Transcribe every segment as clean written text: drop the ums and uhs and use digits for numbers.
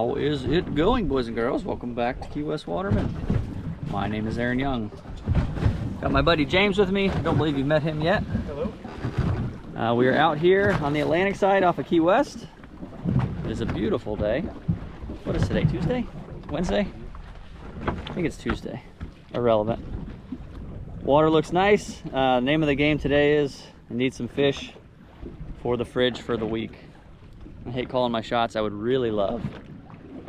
How is it going, boys and girls? Welcome back to Key West Waterman. My name is Aaron Young. Got my buddy James with me. I don't believe you've met him yet. Hello. We are out here on the Atlantic side off of Key West. It is a beautiful day. What is today, Tuesday? Wednesday? I think it's Tuesday. Irrelevant. Water looks nice. Name of the game today is I need some fish for the fridge for the week. I hate calling my shots. I would really love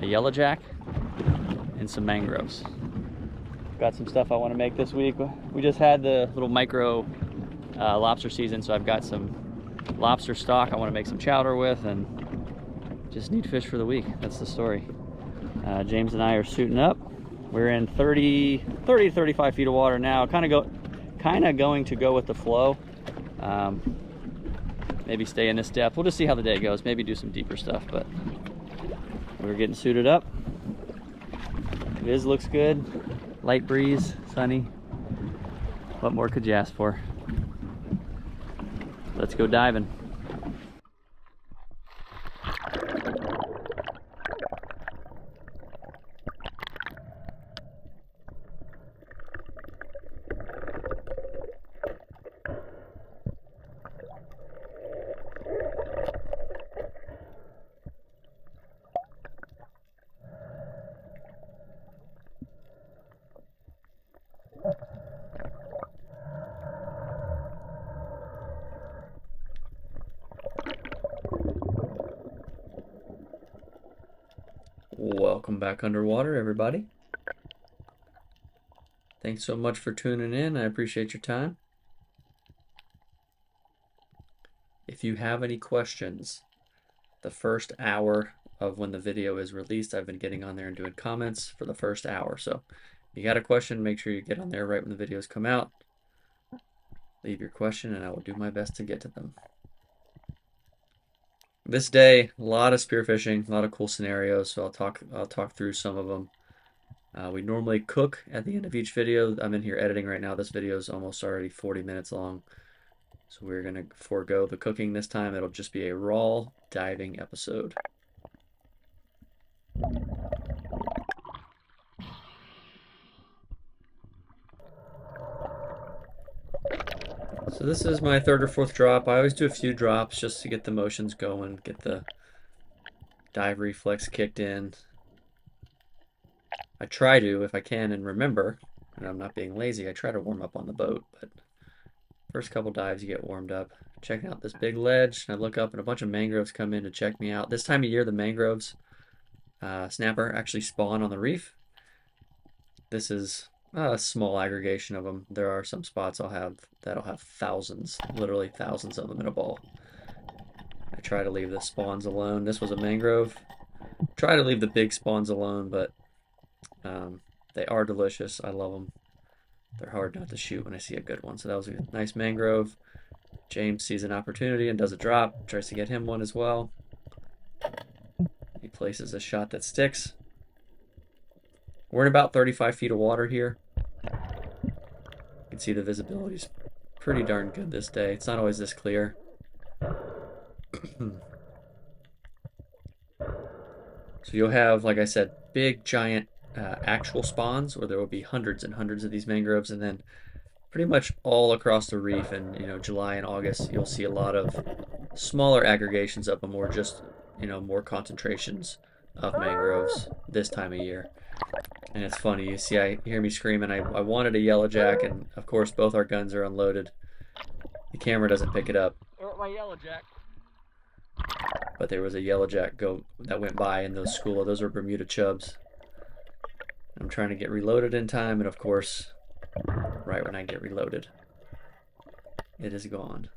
a yellow jack and some mangroves. Got some stuff I want to make this week. We just had the little micro lobster season, so I've got some lobster stock I want to make some chowder with, and just need fish for the week. That's the story. James and I are suiting up. We're in 30 to 35 feet of water now. Kind of going to go with the flow. Maybe stay in this depth. We'll just see how the day goes. Maybe do some deeper stuff, but we're getting suited up. Viz looks good. Light breeze, sunny. What more could you ask for? Let's go diving. Welcome back underwater, everybody. Thanks so much for tuning in. I appreciate your time. If you have any questions, the first hour of when the video is released, I've been getting on there and doing comments for the first hour. So if you got a question, make sure you get on there right when the videos come out. Leave your question and I will do my best to get to them. This day, a lot of spearfishing, a lot of cool scenarios, so I'll talk through some of them. We normally cook at the end of each video. I'm in here editing right now. This video is almost already 40 minutes long, so we're going to forego the cooking this time. It'll just be a raw diving episode. So this is my third or fourth drop. I always do a few drops just to get the motions going, get the dive reflex kicked in. I try to, if I can and remember, and I'm not being lazy, I try to warm up on the boat, but first couple dives you get warmed up. Checking out this big ledge, and I look up and a bunch of mangroves come in to check me out. This time of year, the mangroves, snapper, actually spawn on the reef. This is a small aggregation of them. There are some spots that'll have thousands, literally thousands of them in a ball. I try to leave the spawns alone. This was a mangrove. Try to leave the big spawns alone, but they are delicious. I love them. They're hard not to shoot when I see a good one. So that was a nice mangrove. James sees an opportunity and does a drop. Tries to get him one as well. He places a shot that sticks. We're in about 35 feet of water here. You can see the visibility is pretty darn good this day. It's not always this clear. So you'll have, like I said, big giant actual spawns where there will be hundreds and hundreds of these mangroves, and then pretty much all across the reef in July and August you'll see a lot of smaller aggregations of them, or just more concentrations of mangroves this time of year. And it's funny, you hear me screaming, I wanted a yellow jack, and of course both our guns are unloaded. The camera doesn't pick it up. My yellow jack. But there was a yellow jack that went by in those those were Bermuda chubs. I'm trying to get reloaded in time, and of course, right when I get reloaded, it is gone.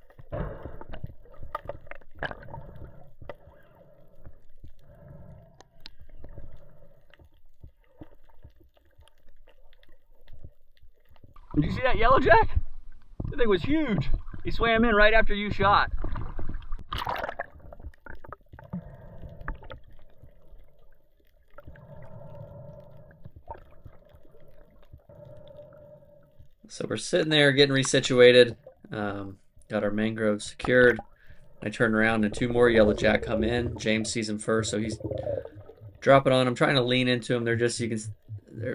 Did you see that yellow jack? That thing was huge. He swam in right after you shot. So we're sitting there getting resituated. Got our mangroves secured. I turn around and two more yellow jack come in. James sees him first, so he's Drop it on. I'm trying to lean into them. They're just, you can,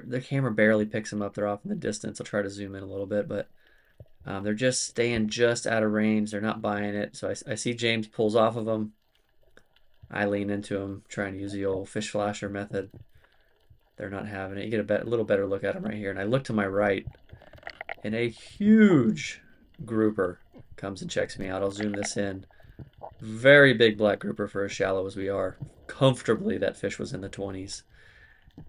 the camera barely picks them up. They're off in the distance. I'll try to zoom in a little bit, but they're just staying just out of range. They're not buying it. So I see James pulls off of them. I lean into them, trying to use the old fish flasher method. They're not having it. You get a little better look at them right here. And I look to my right, and a huge grouper comes and checks me out. I'll zoom this in. Very big black grouper for as shallow as we are. Comfortably, that fish was in the 20s.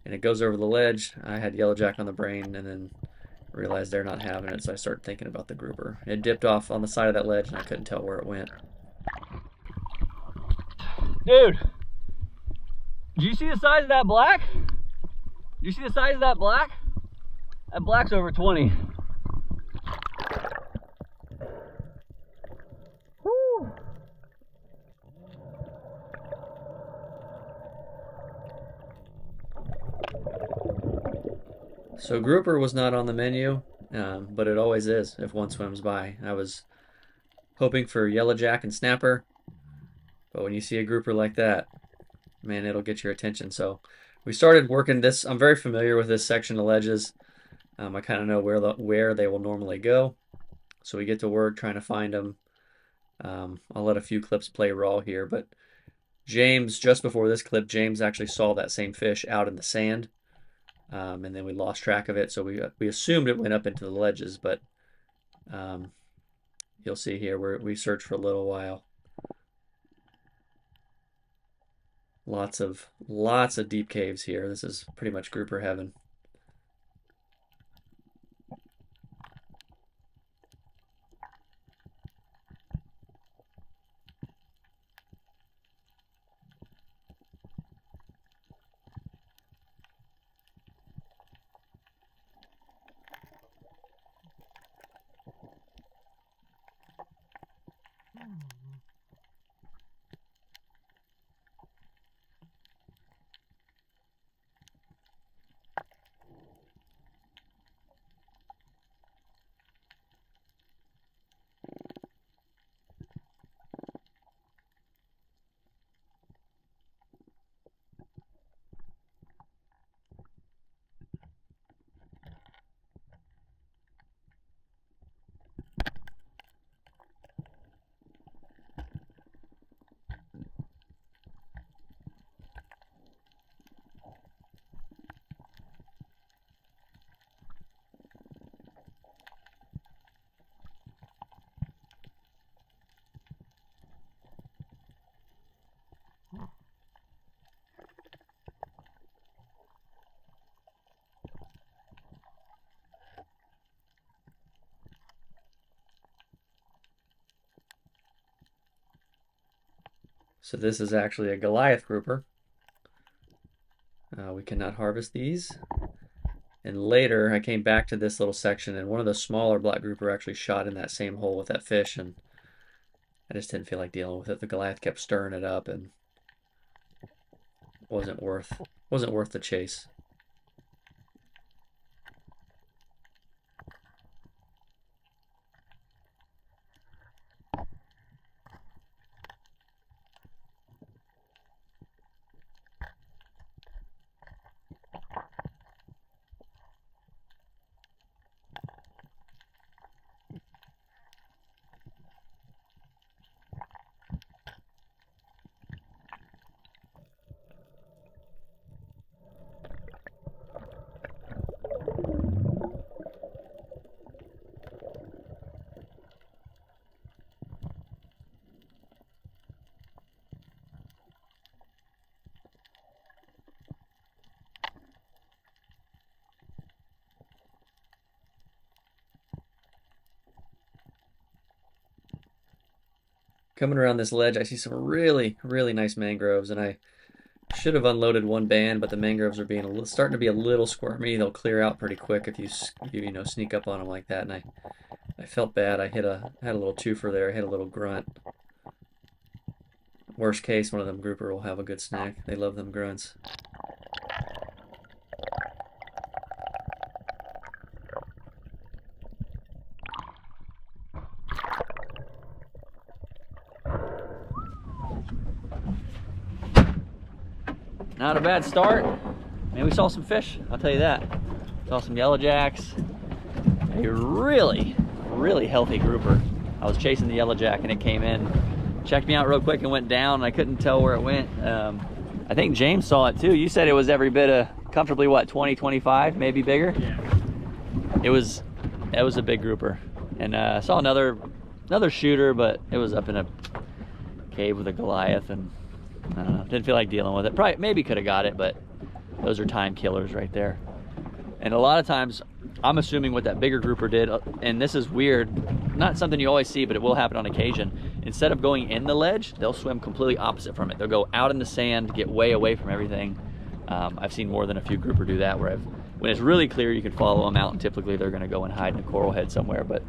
And it goes over the ledge. I had yellowjack on the brain, and then realized they're not having it, so I started thinking about the grouper. It dipped off on the side of that ledge, and I couldn't tell where it went. Dude, do you see the size of that black? Do you see the size of that black? That black's over 20. Woo. So grouper was not on the menu, but it always is if one swims by. I was hoping for yellowjack and snapper, but when you see a grouper like that, man, it'll get your attention. So we started working this. I'm very familiar with this section of ledges. I kind of know where they will normally go. So we get to work trying to find them. I'll let a few clips play raw here, but James, just before this clip, James actually saw that same fish out in the sand. And then we lost track of it, so we assumed it went up into the ledges, but you'll see here we searched for a little while. Lots of deep caves here. This is pretty much grouper heaven. So this is actually a Goliath grouper. We cannot harvest these. And later I came back to this little section, and one of the smaller black grouper actually shot in that same hole with that fish, and I just didn't feel like dealing with it. The Goliath kept stirring it up, and wasn't worth the chase. Coming around this ledge, I see some really nice mangroves, and I should have unloaded one band, but the mangroves are being starting to be a little squirmy. They'll clear out pretty quick if you sneak up on them like that. And I felt bad. I had a little twofer there. I hit a little grunt. Worst case, one of them grouper will have a good snack. They love them grunts. Not a bad start. Man, we saw some fish, I'll tell you that. Saw some yellow jacks. A really, really healthy grouper. I was chasing the yellow jack and it came in, checked me out real quick and went down, and I couldn't tell where it went. I think James saw it too. You said it was every bit of comfortably, what, 20, 25, maybe bigger? Yeah. It was a big grouper. And I saw another shooter, but it was up in a cave with a Goliath, and I don't know, didn't feel like dealing with it. Probably, maybe could have got it, but those are time killers right there. And a lot of times, I'm assuming what that bigger grouper did, and this is weird, not something you always see, but it will happen on occasion. Instead of going in the ledge, they'll swim completely opposite from it. They'll go out in the sand, get way away from everything. I've seen more than a few grouper do that, where when it's really clear, you can follow them out, and typically they're gonna go and hide in a coral head somewhere, but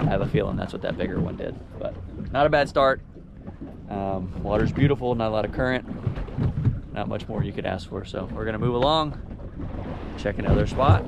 I have a feeling that's what that bigger one did. But not a bad start. Water's beautiful, not a lot of current. Not much more you could ask for, so we're gonna move along, check another spot.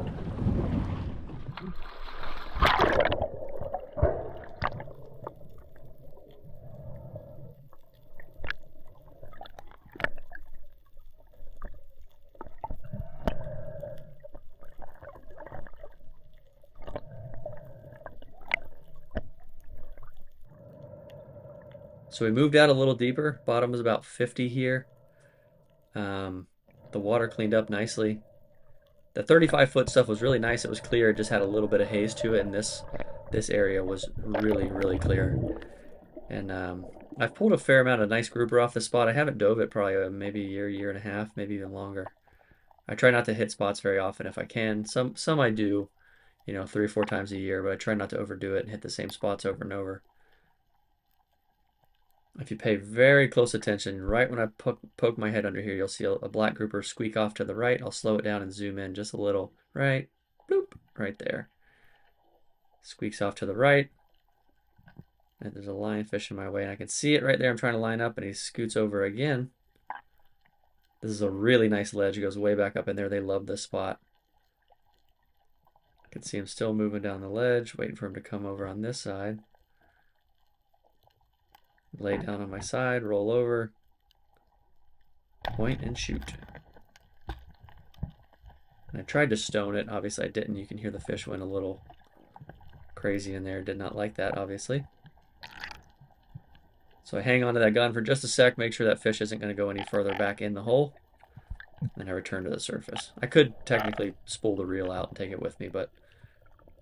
So we moved out a little deeper. Bottom was about 50 here. The water cleaned up nicely. The 35-foot stuff was really nice. It was clear. It just had a little bit of haze to it, and this area was really, really clear. And I've pulled a fair amount of nice grouper off this spot. I haven't dove it probably maybe a year and a half, maybe even longer. I try not to hit spots very often if I can. Some I do, 3 or 4 times a year, but I try not to overdo it and hit the same spots over and over. If you pay very close attention, right when I poke my head under here, you'll see a black grouper squeak off to the right. I'll slow it down and zoom in just a little. Right, bloop, right there. Squeaks off to the right. And there's a lionfish in my way, and I can see it right there. I'm trying to line up, and he scoots over again. This is a really nice ledge. It goes way back up in there. They love this spot. I can see him still moving down the ledge, waiting for him to come over on this side. Lay down on my side, roll over, point and shoot. And I tried to stone it. Obviously I didn't. You can hear the fish went a little crazy in there. Did not like that, obviously. So I hang on to that gun for just a sec, make sure that fish isn't going to go any further back in the hole. Then I return to the surface. I could technically spool the reel out and take it with me, but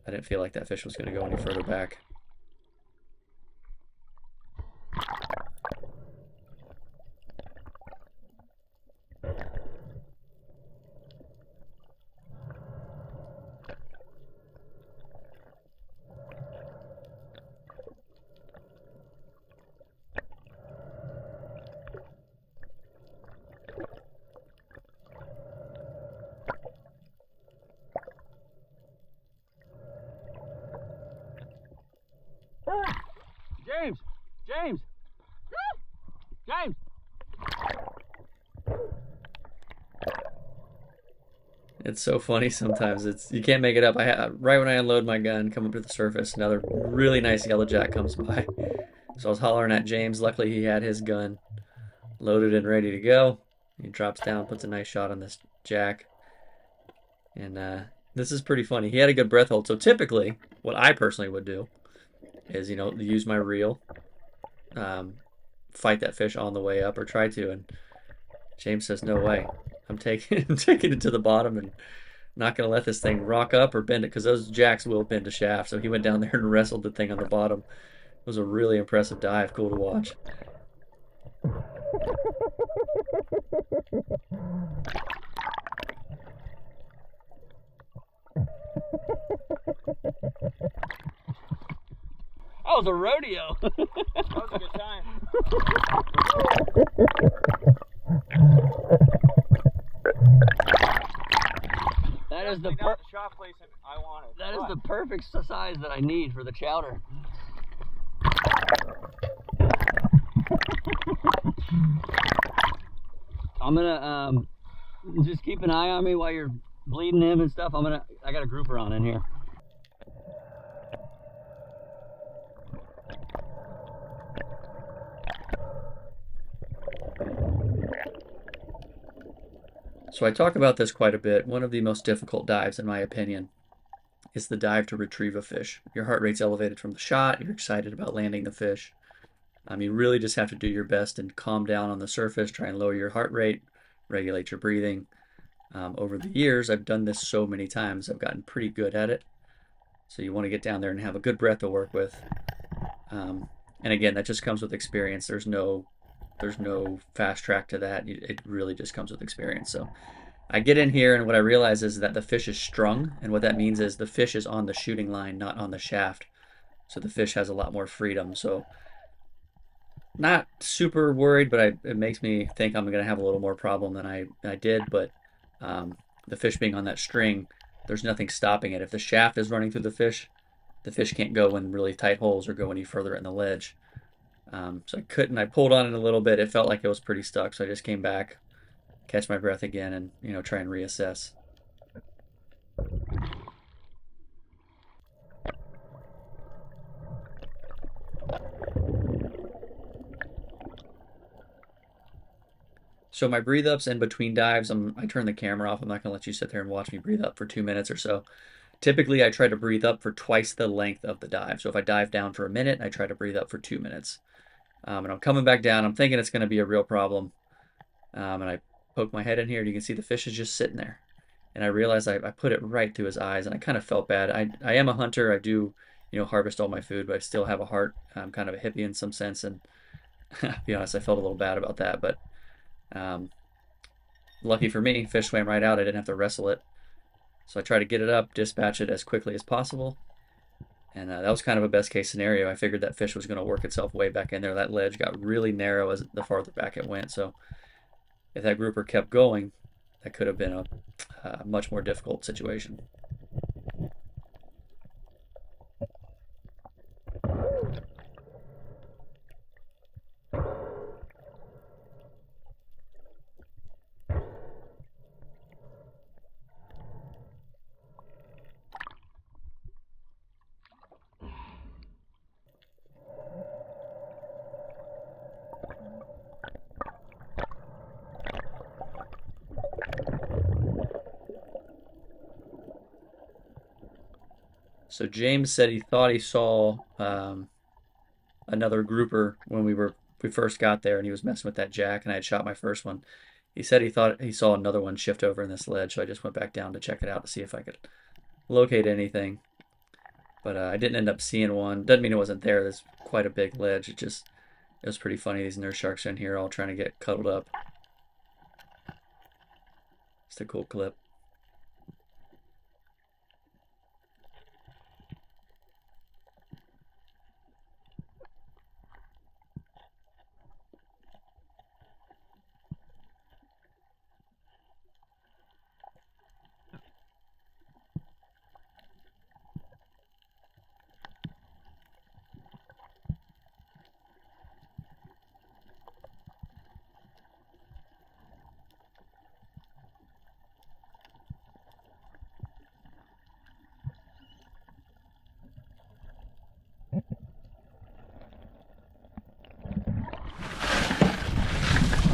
I didn't feel like that fish was going to go any further back. James! James! James! It's so funny sometimes. You can't make it up. Right when I unload my gun, come up to the surface, another really nice yellow jack comes by. So I was hollering at James. Luckily, he had his gun loaded and ready to go. He drops down, puts a nice shot on this jack. And this is pretty funny. He had a good breath hold. So typically, what I personally would do is, use my reel, fight that fish on the way up, or try to. And James says, "No way. I'm taking it to the bottom and not going to let this thing rock up or bend it, because those jacks will bend a shaft." So he went down there and wrestled the thing on the bottom. It was a really impressive dive. Cool to watch. That was a rodeo. That was a good time. That is the shot placement I wanted. That is the perfect size that I need for the chowder. I'm gonna just keep an eye on me while you're bleeding him and stuff. I got a grouper on in here. So I talk about this quite a bit. One of the most difficult dives, in my opinion, is the dive to retrieve a fish. Your heart rate's elevated from the shot. You're excited about landing the fish. You really just have to do your best and calm down on the surface, try and lower your heart rate, regulate your breathing. Over the years, I've done this so many times, I've gotten pretty good at it. So you want to get down there and have a good breath to work with. And again, that just comes with experience. There's no fast track to that. It really just comes with experience. So I get in here, and what I realize is that the fish is strung, and what that means is the fish is on the shooting line, not on the shaft. So the fish has a lot more freedom. So not super worried, but it makes me think I'm going to have a little more problem than I did. But the fish being on that string, there's nothing stopping it. If the shaft is running through the fish can't go in really tight holes or go any further in the ledge. So I couldn't. I pulled on it a little bit. It felt like it was pretty stuck. So I just came back, catch my breath again, and try and reassess. So my breathe ups in between dives, I turn the camera off. I'm not gonna let you sit there and watch me breathe up for 2 minutes or so. Typically, I try to breathe up for twice the length of the dive. So if I dive down for a minute, I try to breathe up for 2 minutes. And I'm coming back down. I'm thinking it's going to be a real problem. And I poke my head in here, and you can see the fish is just sitting there. And I realized I put it right through his eyes, and I kind of felt bad. I am a hunter. I do, harvest all my food, but I still have a heart. I'm kind of a hippie in some sense, and to be honest, I felt a little bad about that. But um, lucky for me, fish swam right out. I didn't have to wrestle it. So I tried to get it up, dispatch it as quickly as possible. And that was kind of a best case scenario. I figured that fish was going to work itself way back in there. That ledge got really narrow as the farther back it went. So if that grouper kept going, that could have been a much more difficult situation. So James said he thought he saw another grouper when we first got there, and he was messing with that jack, and I had shot my first one. He said he thought he saw another one shift over in this ledge, so I just went back down to check it out to see if I could locate anything. But I didn't end up seeing one. Doesn't mean it wasn't there. There's quite a big ledge. It was pretty funny. These nurse sharks in here all trying to get cuddled up. It's a cool clip.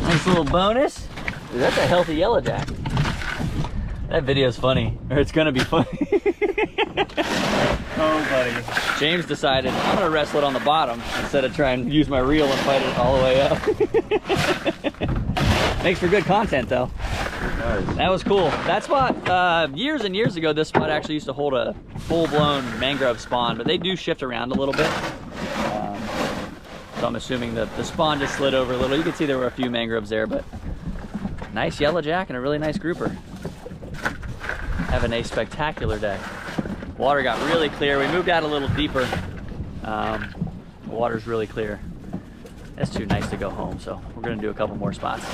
Nice little bonus. Dude, that's a healthy yellowjack. That video's funny, or it's gonna be funny. Oh, buddy. James decided I'm gonna wrestle it on the bottom instead of trying to use my reel and fight it all the way up. Makes for good content though. That was cool. That spot, years and years ago, this spot actually used to hold a full-blown mangrove spawn, but they do shift around a little bit. So I'm assuming that the spawn just slid over a little. You can see there were a few mangroves there, but nice yellowjack and a really nice grouper. Having a spectacular day. Water got really clear. We moved out a little deeper. The water's really clear. It's too nice to go home, so we're gonna do a couple more spots.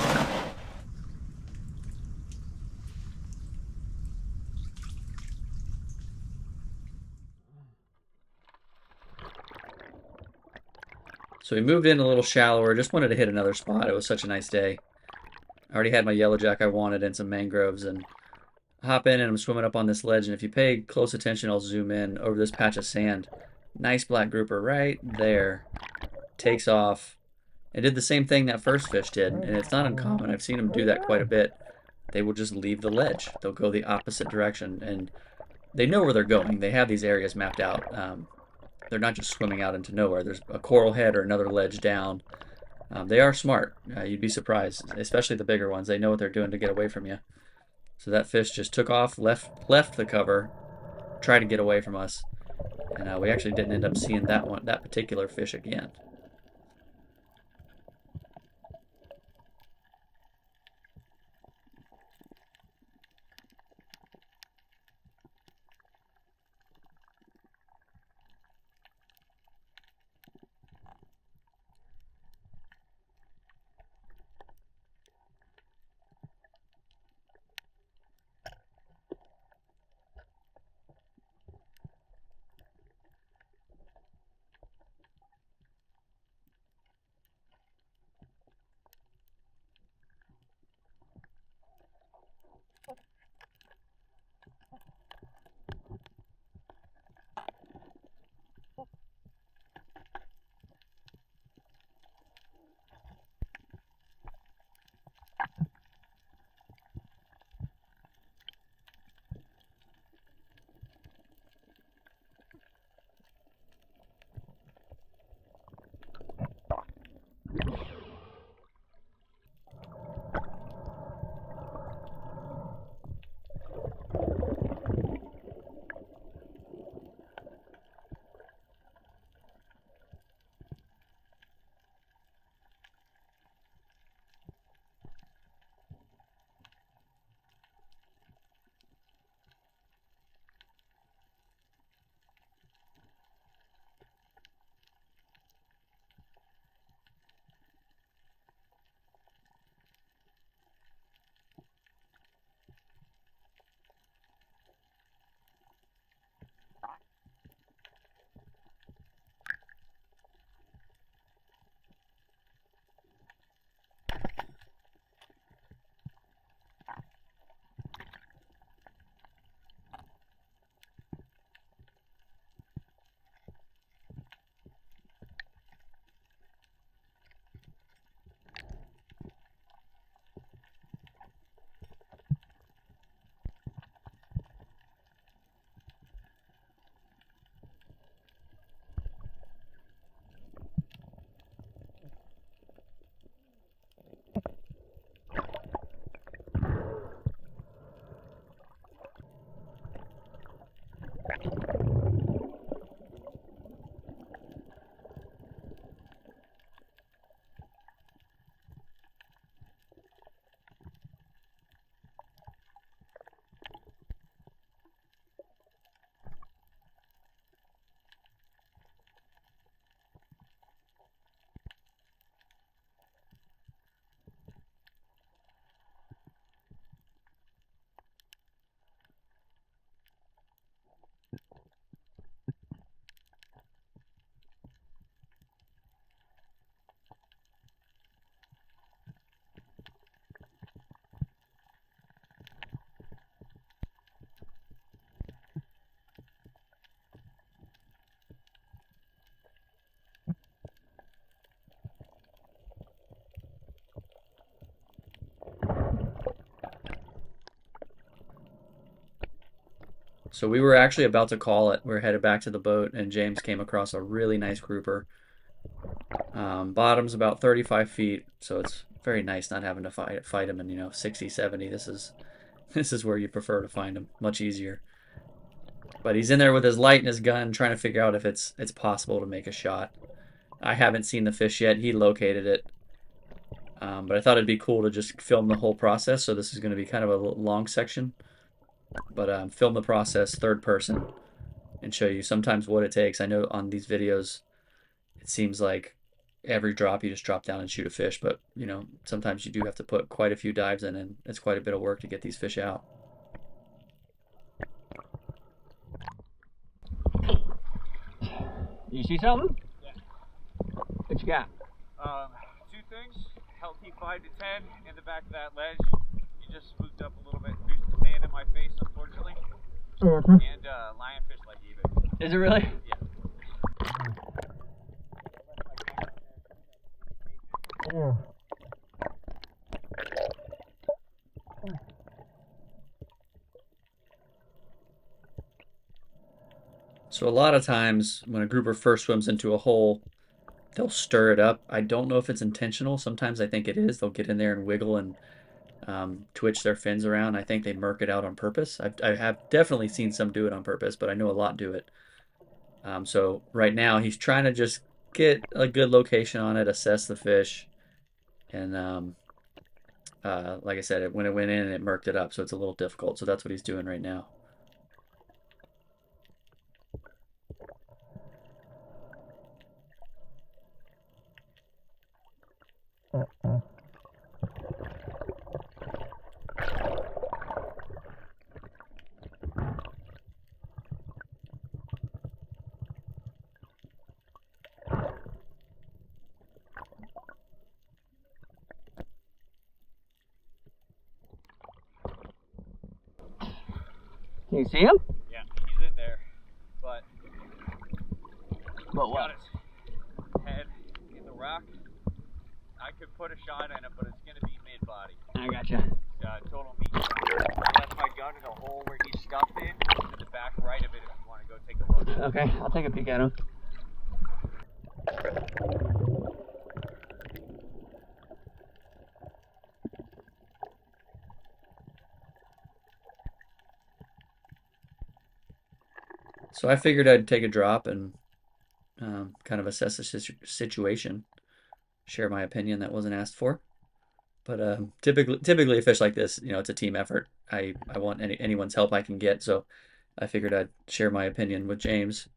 So we moved in a little shallower. Just wanted to hit another spot. It was such a nice day. I already had my yellowjack I wanted and some mangroves, and I hop in and I'm swimming up on this ledge. And if you pay close attention, I'll zoom in over this patch of sand. Nice black grouper right there. Takes off and did the same thing that first fish did. And it's not uncommon. I've seen him do that quite a bit. they will just leave the ledge. They'll go the opposite direction, and they know where they're going. They have these areas mapped out. They're not just swimming out into nowhere. There's a coral head or another ledge down. They are smart. You'd be surprised, especially the bigger ones. They know what they're doing to get away from you. So that fish just took off, left the cover, tried to get away from us, and we actually didn't end up seeing that particular fish again. So we were actually about to call it. We were headed back to the boat, and James came across a really nice grouper. Bottom's about 35 feet, so it's very nice not having to fight him in 60, 70. This is where you prefer to find him, much easier. But he's in there with his light and his gun, trying to figure out if it's possible to make a shot. I haven't seen the fish yet. He located it, but I thought it'd be cool to just film the whole process. So this is going to be kind of a long section, but film the process third person and show you sometimes what it takes. I know on these videos it seems like every drop you just drop down and shoot a fish, but sometimes you do have to put quite a few dives in, and it's quite a bit of work to get these fish out. You see something? Yeah. What you got? Two things. Healthy 5 to 10 in the back of that ledge. You just spooked up a little bit, threw some sand in my face, unfortunately. And lionfish like even. Is it really? Yeah. Yeah. So a lot of times when a grouper first swims into a hole, they'll stir it up. I don't know if it's intentional. Sometimes I think it is. They'll get in there and wiggle and twitch their fins around. I think they murk it out on purpose. I have definitely seen some do it on purpose, but I know a lot do it. So right now he's trying to just get a good location on it, assess the fish, and like I said, when it went in, it murked it up, so it's a little difficult. So that's what he's doing right now. Can you see him? Yeah, he's in there, but But he's what? got his head in the rock. I could put a shot in him, but it's gonna be mid-body. I gotcha. Total meat. I left my gun in the hole where he's stuffed in the back right of it if you want to go take a look. Okay, I'll take a peek at him. So I figured I'd take a drop and kind of assess the situation, share my opinion that wasn't asked for. But typically a fish like this, it's a team effort. I want anyone's help I can get, so I figured I'd share my opinion with James.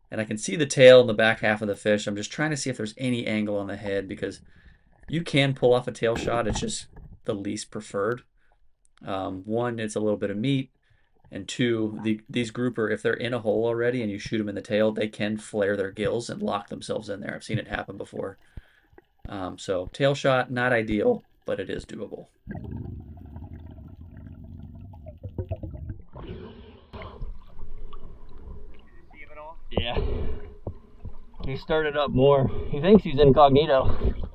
And I can see the tail in the back half of the fish. I'm just trying to see if there's any angle on the head because you can pull off a tail shot. It's just the least preferred. One, it's a little bit of meat, and two, these grouper, if they're in a hole already and you shoot them in the tail, they can flare their gills and lock themselves in there. I've seen it happen before. So tail shot, not ideal, but it is doable. Yeah. He stirred it up more. He thinks he's incognito.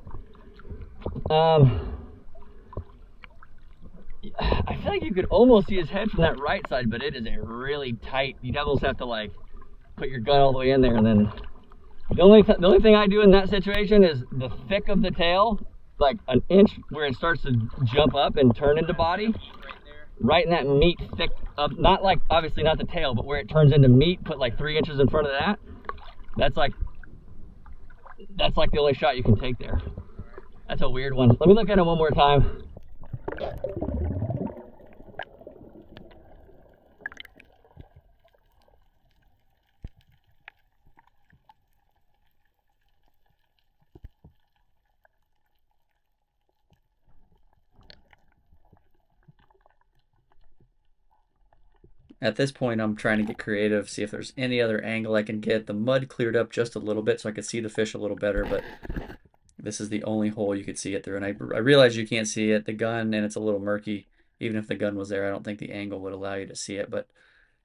I feel like you could almost see his head from that right side, but it is a really tight. You'd almost have to like put your gun all the way in there, and then the only thing I do in that situation is the thick of the tail, like an inch where it starts to jump up and turn into body. Right in that meat thick of, not like, obviously not the tail, but where it turns into meat, put like 3 inches in front of that. That's like the only shot you can take there. That's a weird one. Let me look at him one more time. At this point, I'm trying to get creative, see if there's any other angle I can get. The mud cleared up just a little bit so I could see the fish a little better, but this is the only hole you could see it through. And I realize you can't see it, the gun, and it's a little murky. Even if the gun was there, I don't think the angle would allow you to see it. But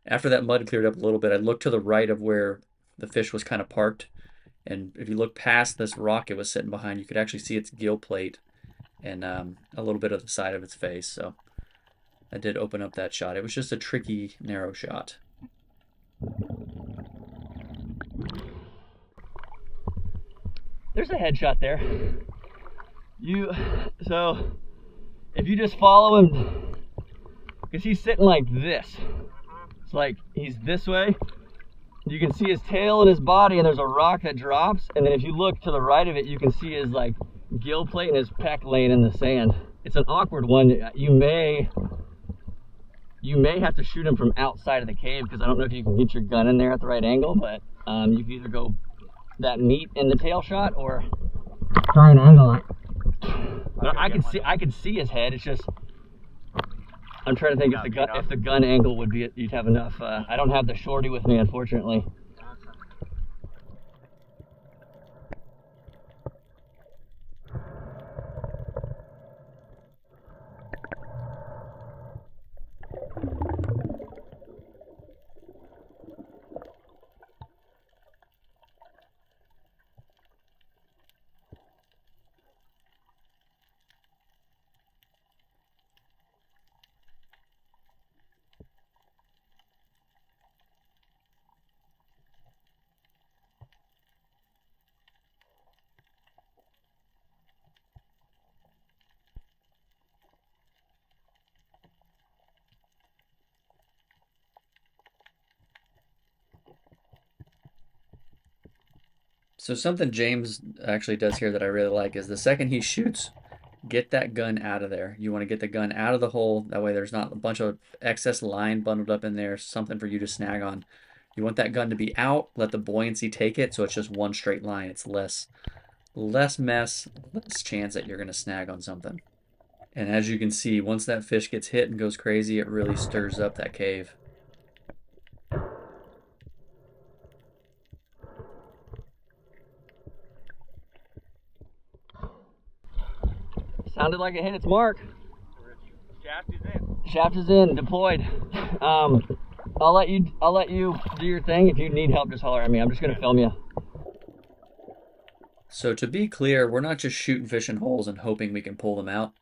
after that mud cleared up a little bit, I looked to the right of where the fish was kind of parked. And if you look past this rock it was sitting behind, you could actually see its gill plate and a little bit of the side of its face. So I did open up that shot. It was just a tricky, narrow shot. There's a headshot there. So if you just follow him, because he's sitting like this. It's like he's this way. You can see his tail and his body, and there's a rock that drops. And then if you look to the right of it, you can see his like gill plate and his peck laying in the sand. It's an awkward one. You may have to shoot him from outside of the cave, because I don't know if you can get your gun in there at the right angle, but you can either go that meat in the tail shot or try an angle. I can see his head. It's just I'm trying to think if the gun angle would be, you'd have enough. I don't have the shorty with me, unfortunately. So something James actually does here that I really like is the second he shoots, get that gun out of there. You want to get the gun out of the hole. That way there's not a bunch of excess line bundled up in there, something for you to snag on. You want that gun to be out, let the buoyancy take it, so it's just one straight line. It's less mess, less chance that you're going to snag on something. And as you can see, once that fish gets hit and goes crazy, it really stirs up that cave. Sounded like it hit its mark. Shaft is in. Shaft is in, deployed. I'll let you do your thing. If you need help, just holler at me. I'm just gonna film you. So to be clear, we're not just shooting fish in holes and hoping we can pull them out.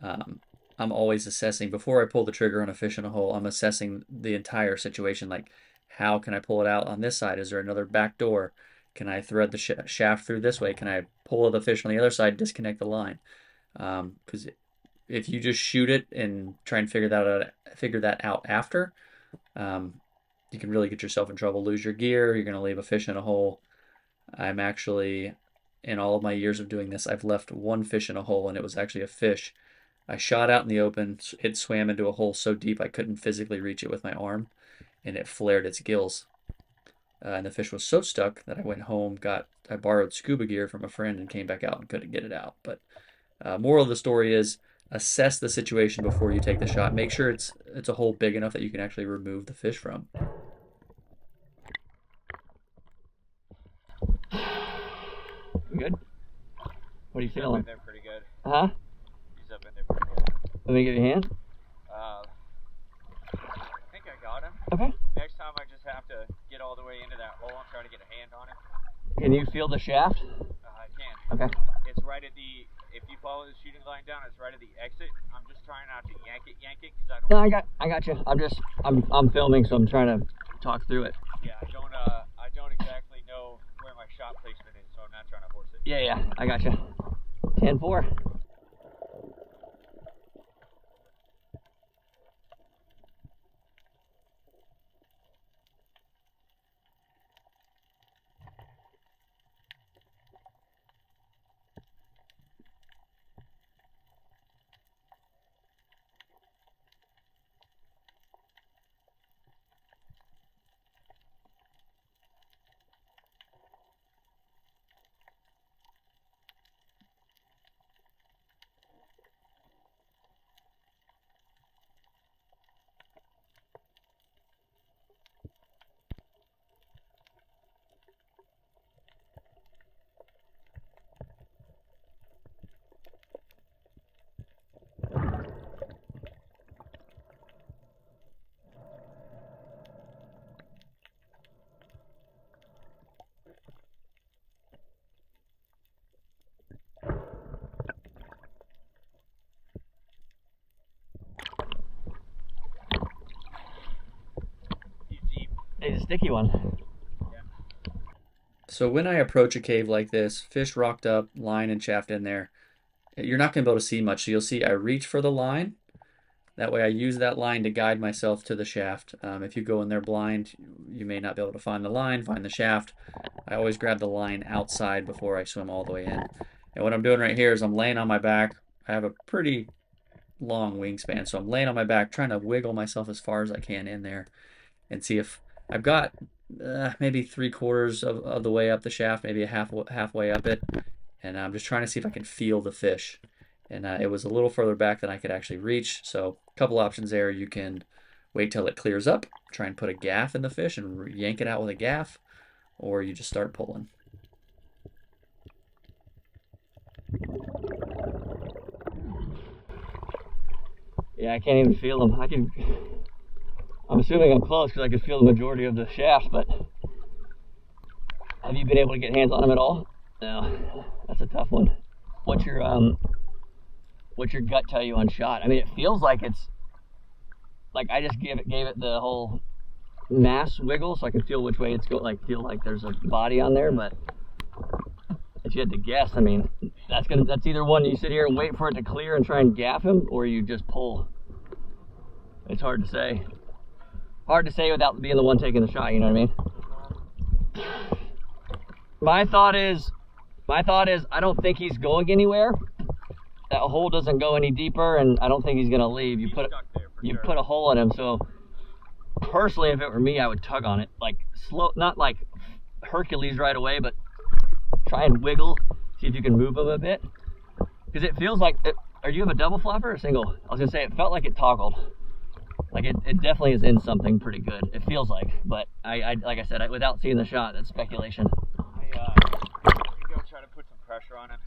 Um, I'm always assessing, before I pull the trigger on a fish in a hole, I'm assessing the entire situation. Like, how can I pull it out on this side? Is there another back door? Can I thread the shaft through this way? Can I pull the fish on the other side, disconnect the line? Because if you just shoot it and try and figure that out after, you can really get yourself in trouble, lose your gear, you're going to leave a fish in a hole. I'm actually, in all of my years of doing this, I've left one fish in a hole, and it was actually a fish. I shot out in the open, it swam into a hole so deep I couldn't physically reach it with my arm, and it flared its gills. And the fish was so stuck that I went home, I borrowed scuba gear from a friend and came back out and couldn't get it out. But moral of the story is assess the situation before you take the shot. Make sure it's a hole big enough that you can actually remove the fish from. Good? What are you He's up feeling? in there pretty good. Huh? He's up in there pretty good. Let me give you a hand. I think I got him. Okay. Next time I just have to get all the way into that hole and try to get a hand on him. Can you feel the shaft? I can. Okay. It's right at the, if you follow the shooting line down, it's right at the exit. I'm just trying not to yank it, because I don't. No, I got you. I'm filming, so I'm trying to talk through it. Yeah, I don't exactly know where my shot placement is, so I'm not trying to force it. Yeah, I got you. 10-4. It's a sticky one. So when I approach a cave like this, fish rocked up, line and shaft in there, you're not going to be able to see much. So you'll see I reach for the line. That way I use that line to guide myself to the shaft. If you go in there blind, you may not be able to find the line, find the shaft. I always grab the line outside before I swim all the way in. And what I'm doing right here is I'm laying on my back. I have a pretty long wingspan, so I'm laying on my back trying to wiggle myself as far as I can in there and see if I've got maybe 3/4 of the way up the shaft, maybe halfway up it, and I'm just trying to see if I can feel the fish. And it was a little further back than I could actually reach, so a couple options there. You can wait till it clears up, try and put a gaff in the fish and yank it out with a gaff, or you just start pulling. Yeah, I can't even feel them. I'm assuming I'm close because I can feel the majority of the shaft, but have you been able to get hands on them at all? No, that's a tough one. What's your gut tell you on shot? I mean, it feels like it's like I just gave it the whole mass wiggle, so I can feel which way it's going. Like feel like there's a body on there, but if you had to guess, I mean, that's either one you sit here and wait for it to clear and try and gaff him, or you just pull. It's hard to say. Hard to say without being the one taking the shot, you know what I mean? My thought is, I don't think he's going anywhere. That hole doesn't go any deeper, and I don't think he's gonna leave. You put a hole in him, so personally, if it were me, I would tug on it, like slow, not like Hercules right away, but try and wiggle, see if you can move him a bit, because it feels like. Or do you have a double flopper or a single? I was gonna say it felt like it toggled. Like it definitely is in something pretty good. It feels like, but I like I said, without seeing the shot, that's speculation. Go try to put some pressure on him.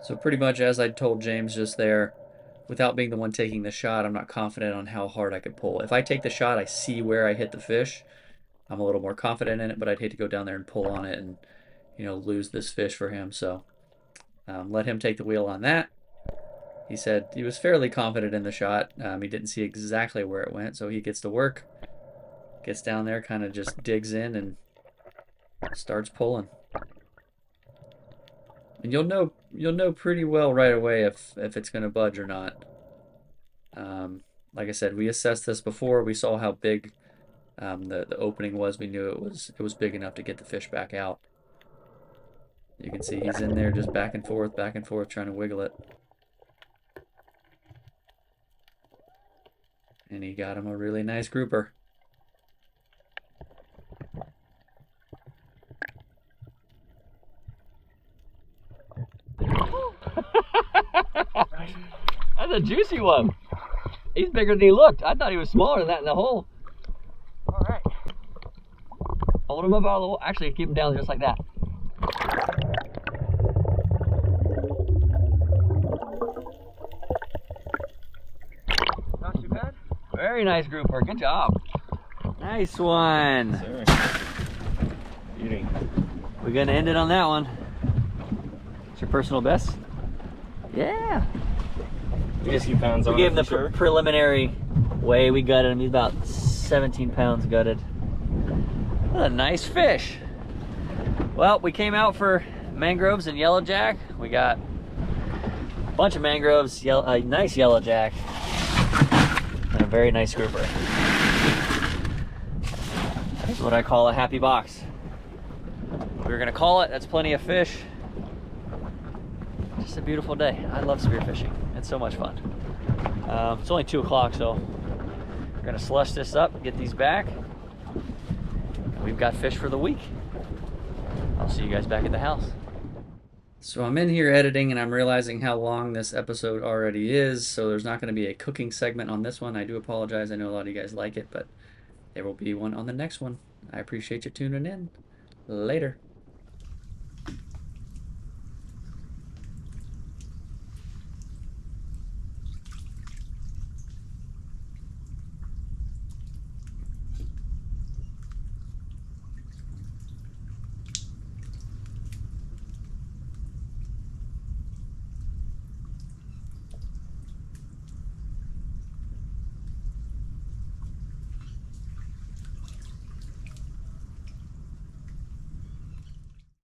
So pretty much as I told James just there, without being the one taking the shot, I'm not confident on how hard I could pull. If I take the shot, I see where I hit the fish. I'm a little more confident in it, but I'd hate to go down there and pull on it and, lose this fish for him. So let him take the wheel on that. He said he was fairly confident in the shot. He didn't see exactly where it went, so he gets to work. Gets down there, kind of just digs in and starts pulling. And you'll know pretty well right away if it's going to budge or not. Like I said, we assessed this before. We saw how big the opening was. We knew it was big enough to get the fish back out. You can see he's in there just back and forth, trying to wiggle it. And he got him a really nice grouper. That's a juicy one. He's bigger than he looked. I thought he was smaller than that in the hole. All right. Hold him up out of the hole. Actually, keep him down just like that. Not too bad. Very nice grouper. Good job. Nice one. Yes, Beauty. We're gonna end it on that one. It's your personal best? Yeah. We just few pounds We on gave it him for the sure. preliminary weigh. We gutted him. He's about 17 pounds gutted. What a nice fish. Well, we came out for mangroves and yellowjack. We got a bunch of mangroves, a nice yellowjack, and a very nice grouper. That's what I call a happy box. We were gonna call it. That's plenty of fish. Just a beautiful day. I love spearfishing. It's so much fun. It's only 2 o'clock, so we're gonna slush this up, get these back. And we've got fish for the week. I'll see you guys back at the house. So I'm in here editing and I'm realizing how long this episode already is, so there's not going to be a cooking segment on this one. I do apologize. I know a lot of you guys like it, but there will be one on the next one. I appreciate you tuning in. Later.